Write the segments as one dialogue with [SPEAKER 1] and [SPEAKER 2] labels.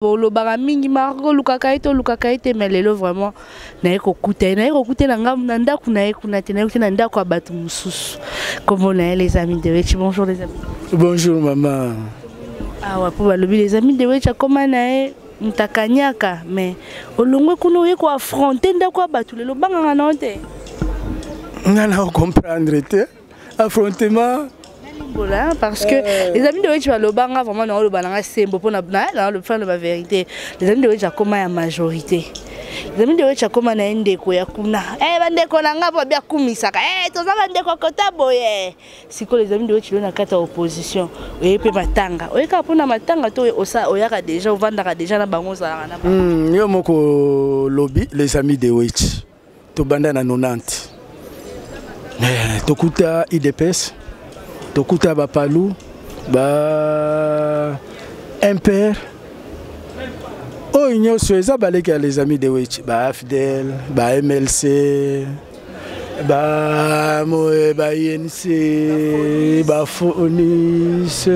[SPEAKER 1] Bolo baramingi margo lukakaito mais lelo vraiment na ekokuta na ngam na ndaku na ekunate na ekuna ndaku kwa batu mususu. Comment on est les amis de Wechi? Bonjour les amis.
[SPEAKER 2] Bonjour maman.
[SPEAKER 1] Ah ouais, pour balobi les amis de Wechi comment na mtakanyaka mais olongwe kuno yeko affronter ndaku kwa batu lelo banga na onte.
[SPEAKER 2] Ngana comprendre te affrontement.
[SPEAKER 1] Voilà, parce que les amis de Wechi balobanga vraiment na le balanga sembo pour na le faire la vérité. Les amis de Wechi comment ya majorité. Les amis de Wechi comment na ndeko ya kuna. Bandeko na ngabo bia kumisaka. Toza bandeko kota boye. Siko les amis de Wechi na kata opposition. Oyepe matanga. Oyeka pona matanga to osa oyaka déjà ovandaka déjà na bango za na.
[SPEAKER 2] Yo moko lobby les amis de Wechi. To banda na 90. Tokuta IDPS. Tokuta Bapalou, Imper. Oh, il y a les amis de Wechi, Fidel, MLC, INC, Fonis,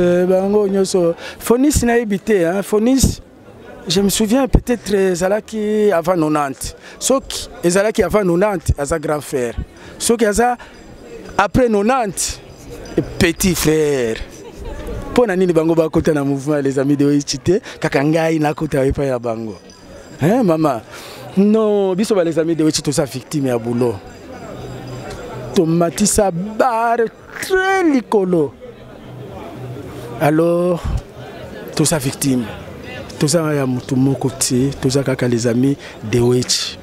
[SPEAKER 2] Fonis n'a habité, hein, Fonis. Je me souviens peut-être Zalaki avant 90. Sauf que Zalaki avant 90, à sa grand frère. Sauf que après 90. Petit frère. Pour nani bango ba kota na mouvement les amis de Wechi kakangai na kota pa ya bango. Hein maman? Non, biso ba les amis de Wechi to sa victime ya boulot. Tomatisa bar très licolo. Alors to sa victime. To sa ya mutu moko ti, to sa kaka les amis de Wechi.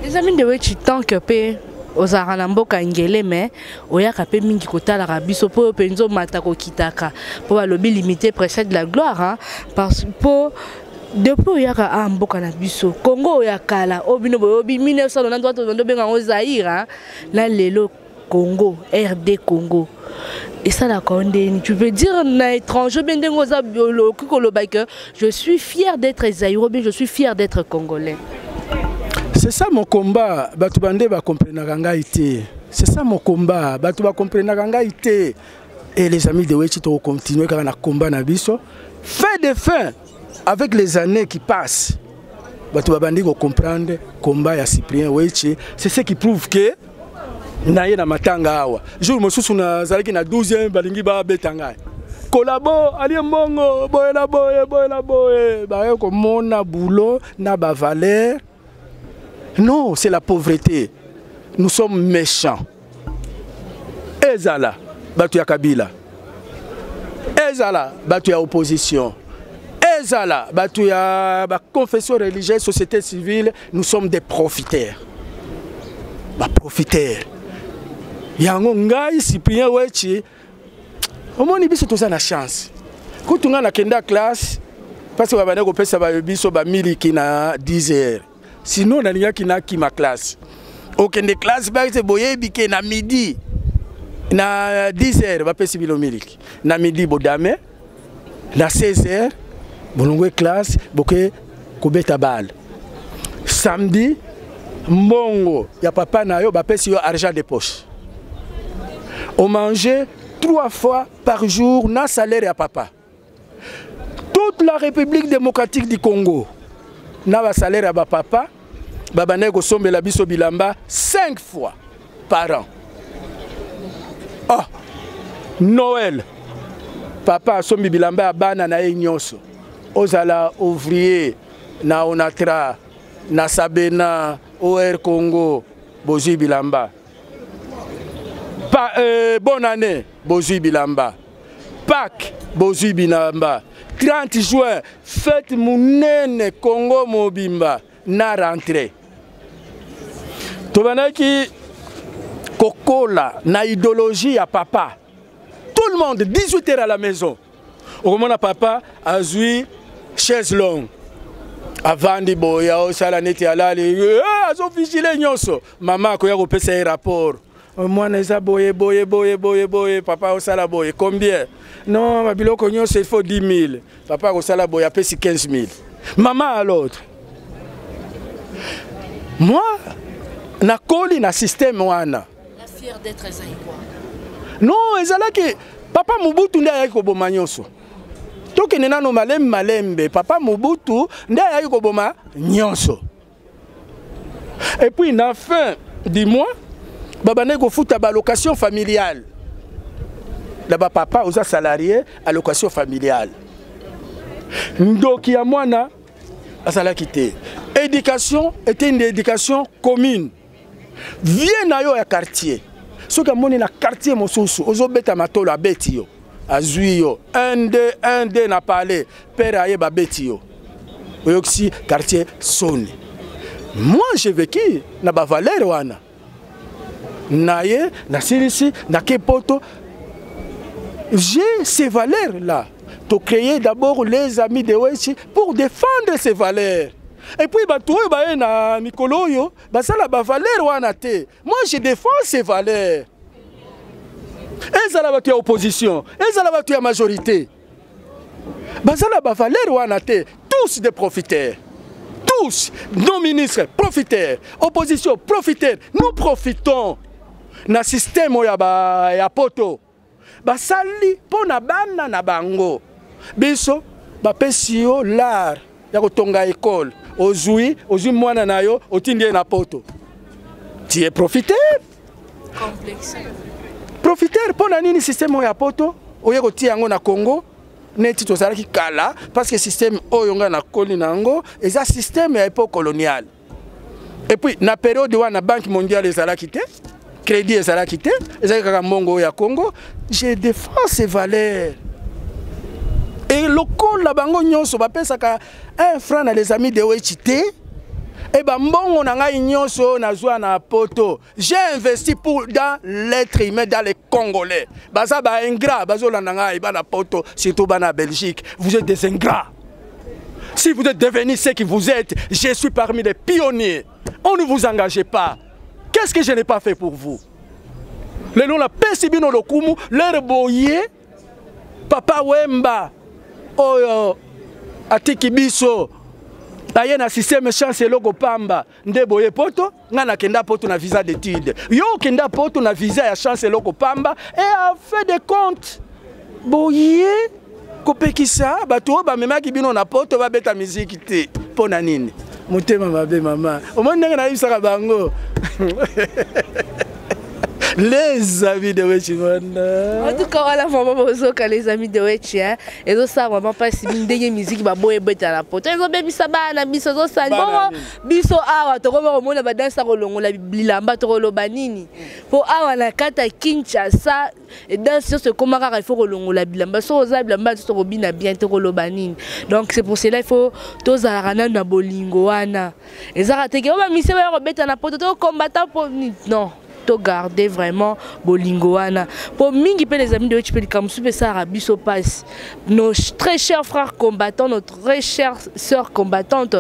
[SPEAKER 1] Les amis de Wechi tant que paix ozara na mboka ngele mais oyaka pe mingi kotala rabiso po penzo matako kitaka po balobi limiter précède de la gloire hein parce que depuis oyaka a mboka na biso Congo oyakala obino boyobi 1993 benga ngo Zaïre hein là lelo Congo RD Congo et ça la condamne tu peux dire na étranger ben dengo za biologique que je suis fier d'être zaïrois je suis fier d'être congolais.
[SPEAKER 2] C'est ça mon combat, batu bande ba comprendre kanga ité. C'est ça mon combat, batu ba comprendre kanga ité. Et les amis de Wechi to continuer quand na combat na biso. Fin de fin avec les années qui passent. Batu bande ko comprendre combat ya Cyprien Wechi, c'est ce qui prouve que na ye na matanga awa. Jour mosusu na zalaki na 12e balingi ba betanga. Kolabo ali mbongo boye la boye ba ko mona boulot na ba valeur. Non, c'est la pauvreté. Nous sommes méchants. Ezala, batu ya Kabila. Ezala, batu ya opposition. Ezala, batu ya confession religieuse, société civile. Nous sommes des profiteurs. Profiteurs. Yango ngai Cyprien Wechi. Omoni biso toza na chance. Kutunga na kenda classe parce que babane ko pesa ba biso ba miliki na 10 heures. Sinon, on a qui ma classe. Aucun des classes, c'est boye biké na midi. Na 10h, va passer bilomilique. Na midi, bodame. Na 16h, bolongwe classe, boké kobeta bal. Samedi, mbongo, ya papa na yo, va passer argent de poche. On mangeait 3 fois par jour, na salaire à papa. Toute la République démocratique du Congo. Na ba salaire à papa, babane ko sombe la biso bilamba 5 fois par an. Oh, Noël, papa sombe bilamba bana na nyonso. Ozala ouvrier na Onatra, na Sabena, OR Congo, bozi bilamba. Bonne année, bozi bilamba. Pâques, bozi bilamba. 30 juin, fête mounene Congo Mobimba, na rentrée. Tobanaki Kokola, na idéologie à papa. Tout le monde, 18h à la maison. Au moment où papa a joué chaise longue. Avant de boya, au salanete alali, azo vigile nyonso. Maman koya ko pesa un rapport. Moi neza boye, papa au sala boye. Combien? Non, ma biloko nyonso il faut 10 000. Papa au sala boye a payé 15 000. Maman à l'autre. Moi, na koli na système wana.
[SPEAKER 1] La fière d'être zaïrois.
[SPEAKER 2] Non, ezalaki papa Mobutu nde ayaki koboma nyonso. tokende nano malembe papa Mobutu nde ayaki koboma nyonso. Et puis na fin du mois babane kofuta ba location familiale. Là-bas papa oza salarié à location familiale. Ndoki ya mwana asalaki te. Éducation était une éducation commune. Viens na yo ya quartier. Soki amoni na quartier mosusu ozobeta matolo abeti yo. Azui yo. Un deux na parler. Père aye ba beti yo. Oyoksi quartier Soni. Moi j'ai vécu na ba valeur wana. Naye na silisi na kepoto. J'ai ces valeurs là. Tu créer d'abord les amis de Wechi pour défendre ces valeurs. Et puis batoué ba na mikolo yo, ba ça la ba valeur wana te. Moi je défends ces valeurs. Et ça la battu opposition, et ça la battu à majorité. Ba ça la ba valeur wana te, tous des profiteurs. Tous nos ministres profiteurs, opposition profiteurs. Nous profitons na système ya poto. Ba sali pona bana na bango. Biso ba pesi yo l'art ya kotonga école. Ozui mwana na yo otindi na poto. Tu es profiteur.
[SPEAKER 1] Complexe.
[SPEAKER 2] Profiteur pona nini système ya poto oye ko ti yango na Congo neti tozalaki kala parce que système oyo nga na koli nango eza système ya époque coloniale. Et puis na période wana Banque mondiale ezalaki te. Crédit ezalaki te, ezalaki kaka mbongo ya Congo, je défends ces valeurs. Et local la bango nyonso bapesaka 1 franc na les amis de Wechi te. Et ba mbongo na ngai nyonso nazwa na poto. J'ai investi dans l'être humain, dans les Congolais. Baza ba ingrat, bazolanda ngai ba na poto, surtout ba na Belgique. Vous êtes des ingrats. Si vous êtes devenus ce que vous êtes, je suis parmi les pionniers. On ne vous engagez pas. Qu'est-ce que je n'ai pas fait pour vous? Le nom la pesibino lokumu, l'air boye, papa Wemba, oyo, atiki biso, aye na système chance loko pamba, nde boye poto, ngana kenda poto na visa d'études. Yo kenda poto na visa ya chance loko pamba, et a fait des comptes. Boye, kopekisa, bato ba memaki bino na poto ba beta musique te, pona nini? Motema mabe mama. Au moins ndenge na yisaka bango. Les amis de Wechi.
[SPEAKER 1] En tout cas, voilà vraiment les amis de Wechi. Et donc ça vraiment pas si ndenge musique ba boye beta à la poto. Ils ont baby sabana biso zo sa bon biso awa to ko mona ba dansa ko longo la bilamba to lo banini. Po awa na kata Kinshasa et dans ce comment il faut ko longo la bilamba so za bilamba to ko bina bien to ko lo banini. Donc c'est pour cela il faut to za rana na bolingo wana. Et ça te ke ba mise ba ko beta na poto to combattant pour non. Garder vraiment bolingoana pour mingi pe les amis de Wechi comme super ça arabiso passe nos très chers frères combattants, notre très chère sœur combattante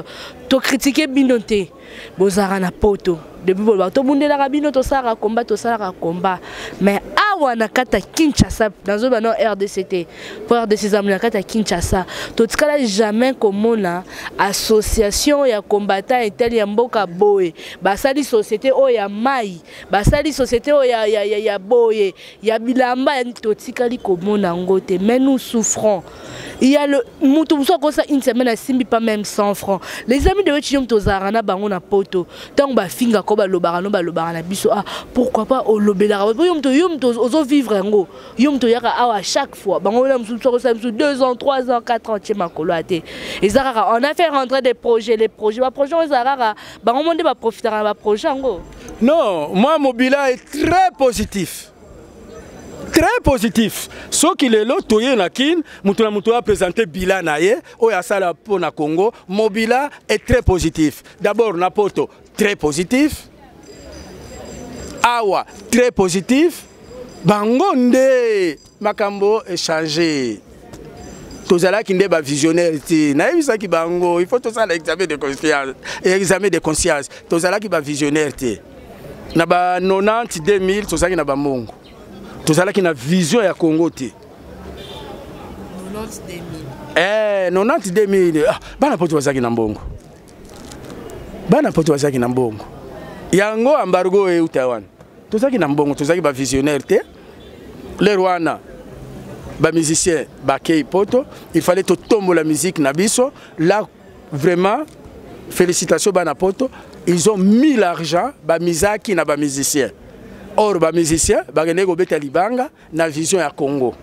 [SPEAKER 1] to critiquer binoté bozara na poto depuis to monde la rabino to sara combat mais awa na kata Kinshasa dans un banon RDCT pour RDC na kata Kinshasa to tikala jamais komona association ya combattant etel ya mboka boye basali société o ya mai basali société o ya boye ya bilamba ya to tikali komona ngote mais nous souffrons. Il y a le Moutoumso comme ça une semaine à Simbi pas même 100 francs. Les amis de Wechi to zarana bango na poto. Tant ba finga ko ba lobarano na biso ah pourquoi pas au lobela. Yom to ozo vivre ngo. Yom to yaka à chaque fois. Bango na msuso ko ça 2 ans, 3 ans, 4 ans tchema koloate. Et zarara on a fait rentrer des projets, les projets zarara bango monde ba profiter ba projet ngo.
[SPEAKER 2] Non, moi mon bilan est très positif. Très positif. Ce qu'il est là, toye na kin, mutu a présenté bilan naie, oya sala po na Congo, mon bilan est très positif. D'abord na poto, très positif. Awa, très positif. Bangonde, makambo échangé. Tozala ki ndeba visionnaire ti. Na yebisa ki bango, il faut tout ça l'examen de conscience. Examen de conscience. Tozala ki ba visionnaire ti. Na ba 90 2000 tozala ki na ba mongo. Tozala ki na vision ya Congo te.
[SPEAKER 1] 90 2000.
[SPEAKER 2] 90 2000. Ah, bana poto wazaki na mbongo. Bana poto wazaki na mbongo. Yango embargo e Taiwan. Tozaki na mbongo, tozaki ba visionnaire te. Le Rwanda. ba musicien bakei poto, il fallait to tomber la musique na biso. Là vraiment félicitations bana poto, ils ont mis l'argent ba misaki na ba musicien. Or ba musicien ba gene go beta libanga na vision ya Congo.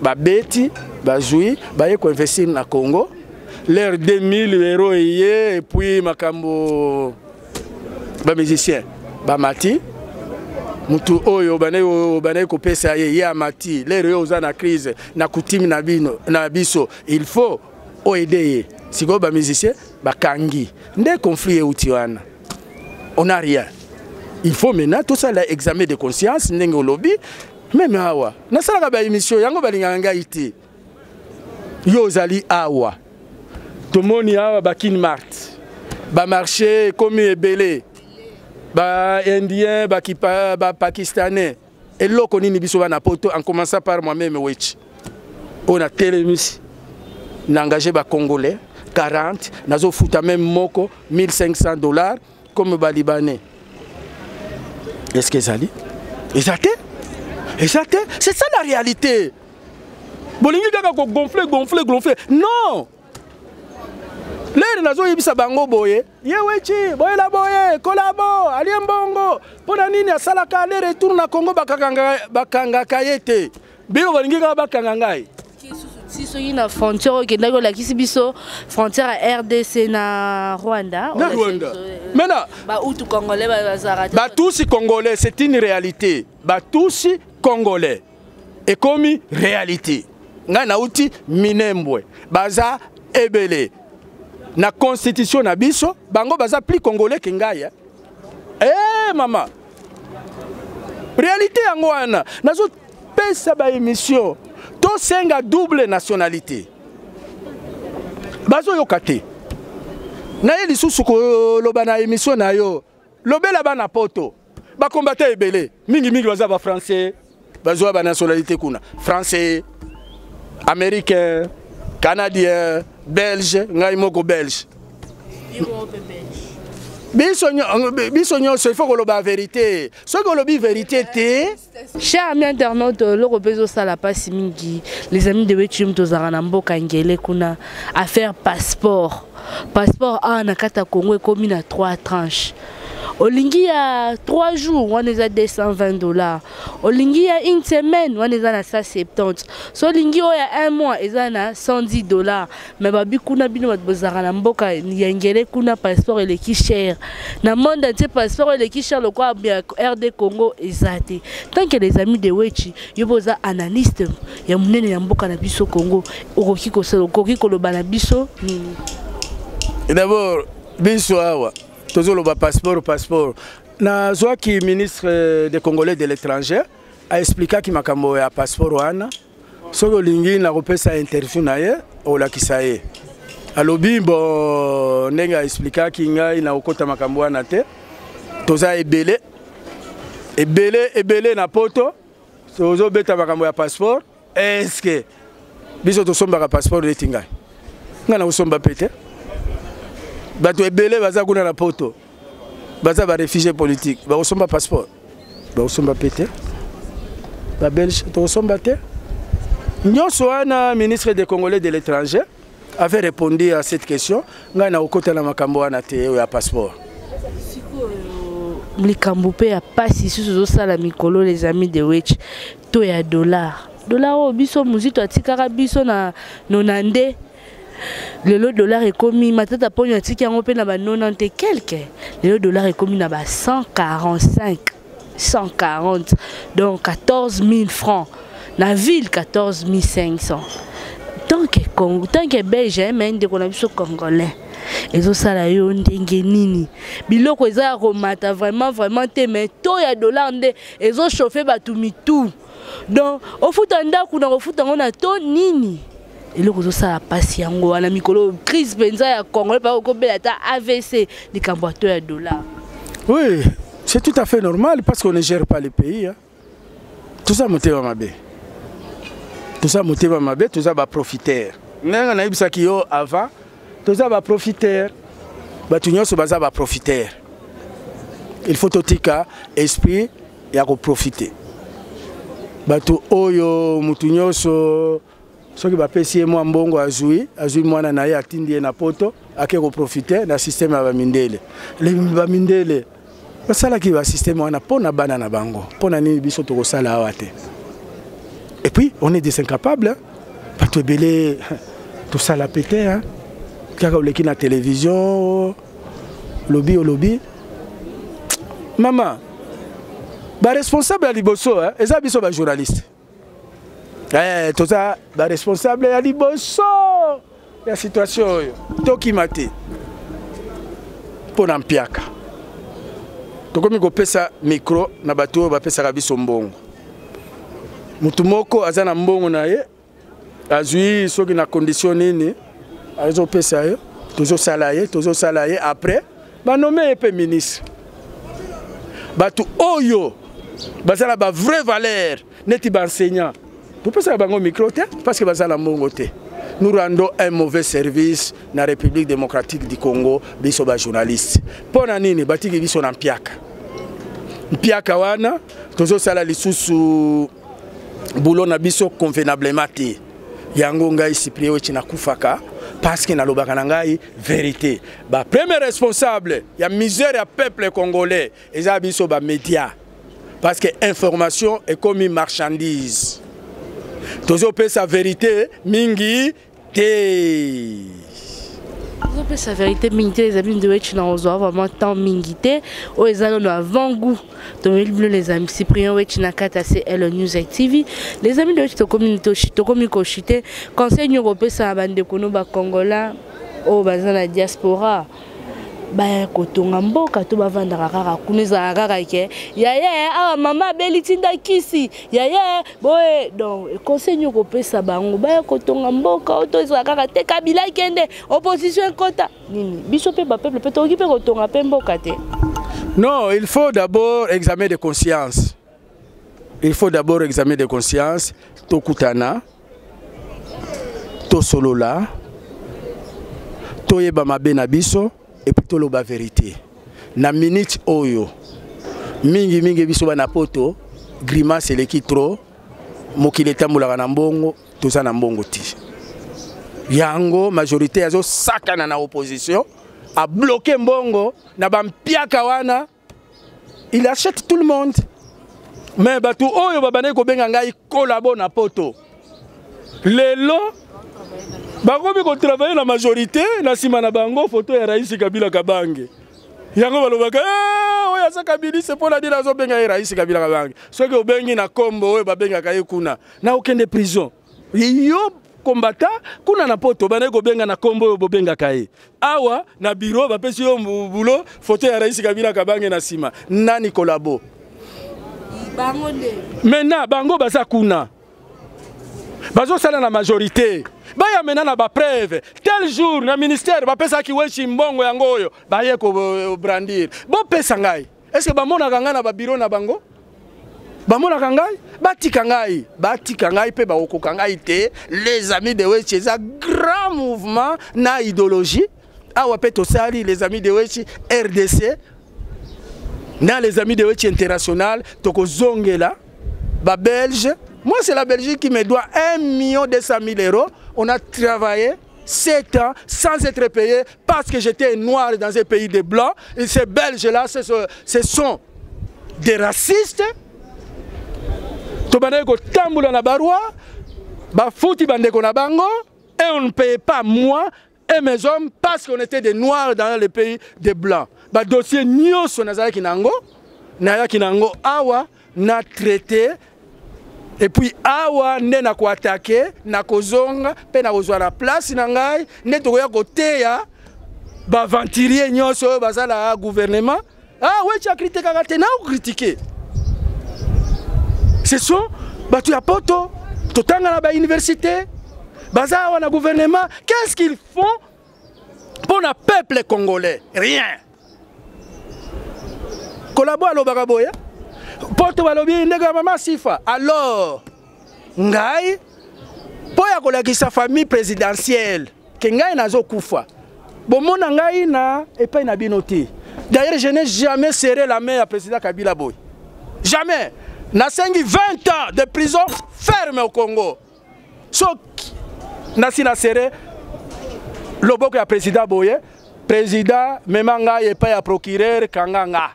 [SPEAKER 2] Ba beti ba joui ba ye ko investir na Congo. L'air 2000 euros et puis makambo ba musicien ba mati mutu oyo bane ko pesa ye amati l'air yo za na crise na kutimi na bino na biso il faut aider siko ba musicien ba kangi nde conflit e utiwana on a rien il faut maintenant tout ça l'examen de conscience ndenge olobi même awa na sala ba émission yango balinganga iti yo zali awa tomoni awa bakin mart ba marché comme ebele ba indien ba pakistanais et loko nini biso bana poto en commençant par moi-même wechi on a télémis na engagé ba congolais 40 nazo futa même moko $1500 comme ba libanais est-ce que ça dit exact c'est ça la réalité bolingi kaka ko gonfler non. L'air nazo yebisa bango boye yewechi boye la boye kolabo aliembongo pona nini asalaka le retour na Congo bakanga kayete bino balingi ka bakanga ngai
[SPEAKER 1] si so yina frontière ke ndako la kisi biso frontière à RDC na Rwanda
[SPEAKER 2] maintenant
[SPEAKER 1] ba utu congolais ba zarata
[SPEAKER 2] ba tous congolais c'est une réalité ba tous congolais et comme réalité nga na uti minembwe baza ebele na constitution na biso bango baza plus congolais que ngai mama réalité yango wana nazo pesa ba émission to senga double nationalité bazo yokate na ye lisusu ko loba na émission na yo lobela bana poto ba combattre ebele mingi baza ba français bazo ba nationalité kuna français américain canadien belge ngai moko belge biso nyonso il faut que la vérité ce que la vérité te
[SPEAKER 1] cher ami internaute le rebezo sala pasi mingi les amis de Wechim tozara na mboka ngele kuna affaire passeport na kata Congo ekomi na 3 tranches. Olingi ya 3 jours, on est à $220. Olingi ya une semaine, on est à 170. So olingi ya 1 mois, on est à $110. Mais babi kuna bino bazara na mboka yengele kuna passeport ele ki cher. Na monde entier passeport ele ki cher le quoi bien RD Congo ezate. Tant que les amis de Wechi, yo boza analyste ya munene ya mboka na biso Congo, okoki ko selo koki ko lobana biso nini.
[SPEAKER 2] Et d'abord biso awa toujours le passeport. Na zoaki ministre des Congolais de l'étranger a expliqué qu'il m'a camboé à passeport wana. Soko lingi na repesa interview na ye o la kisaye. Alobi bon nenga expliqué qu'il ngai na okota makambo wana te. Toza ebele na poto. Sozo beta makambo ya passeport. Est-ce que biso to somba ka passeport de tingai. Ngana usomba pete. Bato ebele baza kuna na poto baza ba réfugié politique ba osomba passeport ba osomba pété ba belge to osomba té nyonso wana ministre des Congolais de l'étranger avait répondu à cette question nga na okota na makambo wana té ya passeport
[SPEAKER 1] siko likambo pe ya pasi susu sala mikolo les amis de Wech to ya dollar o biso muzito atikaka biso na nonande. Le dollar est commis, ma tête a pognon a tiqué en peine à 90 et quelques. Le dollar est commis à 140, donc 14 000 francs. La ville 14 500. Tant que belge, même des congolais. Et ça, ça la yon dengenini. Biloko eza romata vraiment te mais to ya dollar nde ezo chauffer batumi tout. Donc au foot anda kuna au foot on a to nini. Et le réseau ça passe yango na mikolo crise benza ya Congo pa ko bela ta AVC des camboateurs à dollars.
[SPEAKER 2] Oui, c'est tout à fait normal parce qu'on ne gère pas les pays hein. Tout ça monté va mabé. Tout ça va profiter. Nga na ibisa kiyo avant, tout ça va profiter. Ba tunyo so baza va profiter. Il faut totika esprit ya ko profiter. bato oyo mutu nyonso soki bapesi ye mwa mbongo azwi mwana na ye atindi ye na poto ake koprofite na systeme ya bamindele bamindele basalaki basysteme wana mpo na bana na bango mpo na nini biso tokosala awa te. Et puis on est des incapables bato ebele tosala pete kaka oleki na télévision lobby mama responsable ya liboso eza biso bajournaliste toza responsable ya liboso ya situation oyo tokima te mpona mpiaka tokomi kopesa micro na bato oyo bapesaka biso mbongo. Mutu moko aza na mbongo na ye azwi soki na condition nini azopesa yo tozosala ye après banome ye mpe ministre. Bato oyo bazala ba vraie valeur neti baenseignant topesaka bango micro te parce que bazala mbongo te. Nous rendons un mauvais service na République démocratique du Congo biso ba journaliste. Pona nini batiki biso na mpiaka wana tozosala lisusu boulot na biso convenablement te. Yango ngai Cyprien Wetchi nakufaka parce que nalobaka na ngai vérité. Ba premier responsable ya misère ya peuple congolais eza biso ba média parce que information est comme une marchandise. Tozo pesa vérité mingi te.
[SPEAKER 1] Tozo pesa vérité mingi te les amis de Wetchi na ozo vraiment tant mingi te o ezalo no avant-goût. Les amis Cyprien Wetchi na kata CL News TV. Les amis de Wetchi to communiquer chité conseil européen sa bande kono ba Congola o bazana diaspora. Ba kotonga mboka to bavandaka kaka kuneza kaka ke yaya mama belitinda kisi yaya boye donc conseil kopesa bango ba kotonga mboka otoza kaka te kabila kende opposition kota nini biso pe ba peuple pe to ki pe kotonga pe mboka te.
[SPEAKER 2] Non, il faut d'abord examen de conscience. Il faut d'abord examen de conscience to kutana to solola to yeba mabe na biso et puis tolo ba vérité. Na minute oyo mingi biso bana poto grimace eleki trop mokile tambula na mbongo toza na mbongo ti. Yango majorité azo sakana na opposition a bloqué mbongo na bampiaka wana il achète tout le monde. Mais batu oyo babane ko benga ngai collabo na poto. Lelo bakomi ko travailler la majorité na sima na bango photo ya Rais Kabila Kabange. Yango balobaka oya sa Kabila c'est pour la dire azo benga Rais Kabila Kabange. Soki obengi na kombo oyo babenga kaye kuna na okende prison. Yo combattant kuna na poto bane ko benga na kombo oyo bobenga kaye. Awa na bureau bapesi yo boulot photo ya Rais Kabila Kabange na sima. Nani collabo? Bango de. Maintenant bango baza kuna. Bazo sala na majorité. Baya mena na ba preuve. Tel jour na ministère ba pesa ki Wetchi mbongo yango oyo baye ko brandir. Bo pesa ngai. Est-ce que ba mona kanga na ba bureau na bango? Ba mona kangai? Batika ngai pe ba okoka ngai te. Les amis de Wetchi c'est un grand mouvement na idéologie. Awa pe to sali les amis de Wetchi RDC. Na les amis de Wetchi international toko zongela ba Belge. Moi, c'est la Belgique qui me doit 1 200 000 €. On a travaillé 7 ans sans être payé parce que j'étais noir dans un pays de blancs. Et ces Belges-là, ce sont des racistes. Et on ne payait pas moi et mes hommes parce qu'on était des noirs dans le pays des blancs. Le dossier Nyoso Nazara Kinango, Naya Kinango, Awa, n'a traité. Et puis awa ne na ko attaquer na kozonga pe na kozwa la place na ngai ne to ya côté ya ba ventilier nyonso bazala gouvernement Wetchi a critiqué kaka na ko critiquer. Ce sont batu ya poto totanga na ba université bazala na gouvernement, qu'est-ce qu'ils font pour le peuple congolais? Rien. Collabo lo bagaboya Porto balobi ndega mama sifa. Alors ngai poya kolaki sa famille présidentielle ke ngai nazo kufa. Bomona ngai na epai na binoti. D'ailleurs je n'ai jamais serré la main à président Kabila Boy. Jamais. nasengi 20 ans de prison ferme au Congo. Soki nasi na serré loboko ya président boye, président memanga ye pa ya procureur kanganga.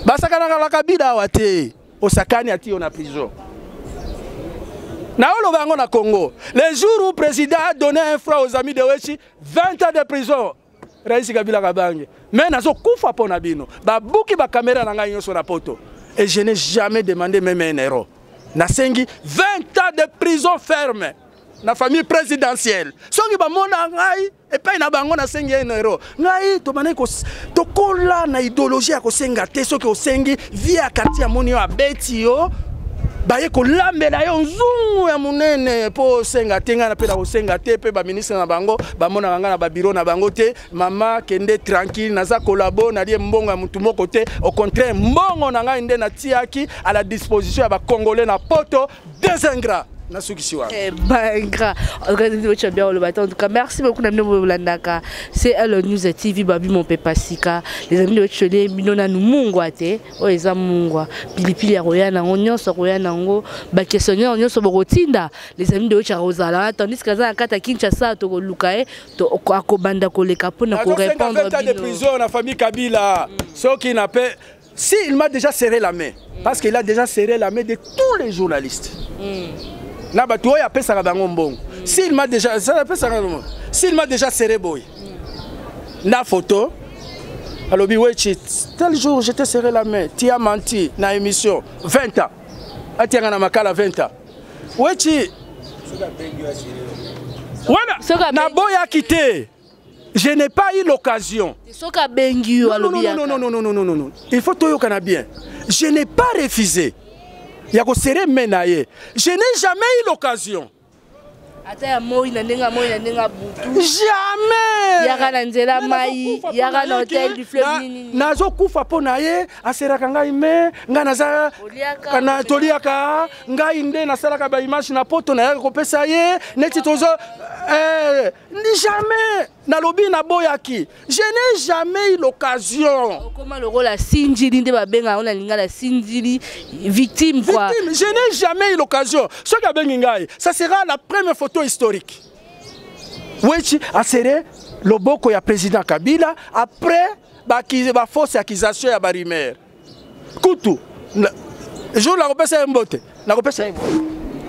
[SPEAKER 2] Basakana la kabila wate osakani ati on a prison. Na olo bango na Congo, le jour où le président a donné un franc aux amis de Wechi, 20 ans de prison. Raisi Kabila Kabange. Mais nazo kufa pona bino. Ba buki ba caméra na ngai sur la poto. Et je n'ai jamais demandé même un euro. Nasengi 20 ans de prison ferme. Na famille présidentielle. Songi ba mona ngai et pas na bango na sengi un euro. Ngai to mané ko to kola na idéologie ko senga te soki o sengi via quartier monio abeti yo. Baye ko lambela yo nzungu ya munene po senga tenga na pela ko senga te pe ba ministre na bango ba mona nganga na ba bureau na bango te mama kende tranquille naza kolabo na die mbongo ya mutu moko te au contraire mbongo na nga inde na tiaki à la disposition ya ba congolais na poto des ingrats. En tout cas, merci beaucoup. C'est le News TV, Babi mon pepasika. Les amis de Chole, Minona nous mungwate, oeza mungwa. Pilipili ya royana, onyon so royana ngo, bakesonyo onyon so borotinda. Les amis de Charosala, tandis que ça kata Kinshasa to lukae, to akobanda koleka pona ko répondre. 20 ans de prison na famille Kabila. Ceux qui n'a pas s'il m'a déjà serré la main parce qu'il a déjà serré la main de tous les journalistes. S'il m'a déjà serré boy. Na photo. Alors tel jour je t'ai serré la main, tu as menti na émission 20 ans. Atianga na makala 20 ans. Wechi. Voilà. Na boya quitté. Je n'ai pas eu l'occasion. Non. Il faut tout bien. Je n'ai pas refusé. Je n'ai jamais eu l'occasion. Jamais. Nazo kufa pona ye aseraka ngai me nga naza kana toliaka ngai inde nasalaka ba image na poto na ko pesa ye neti tozo jamais na lobi na boyaki. Je n'ai jamais eu l'occasion. Comment le rôle la sinjili nde ba benga on linga la sinjili victime quoi. Je n'ai jamais eu l'occasion. Ce qu'a bengi ngai, ça sera la première photo historique. Wechi a serré le boko ya président Kabila après ba fausse accusation ya ba rumeur. Kutu. Je la repese mbote. La repese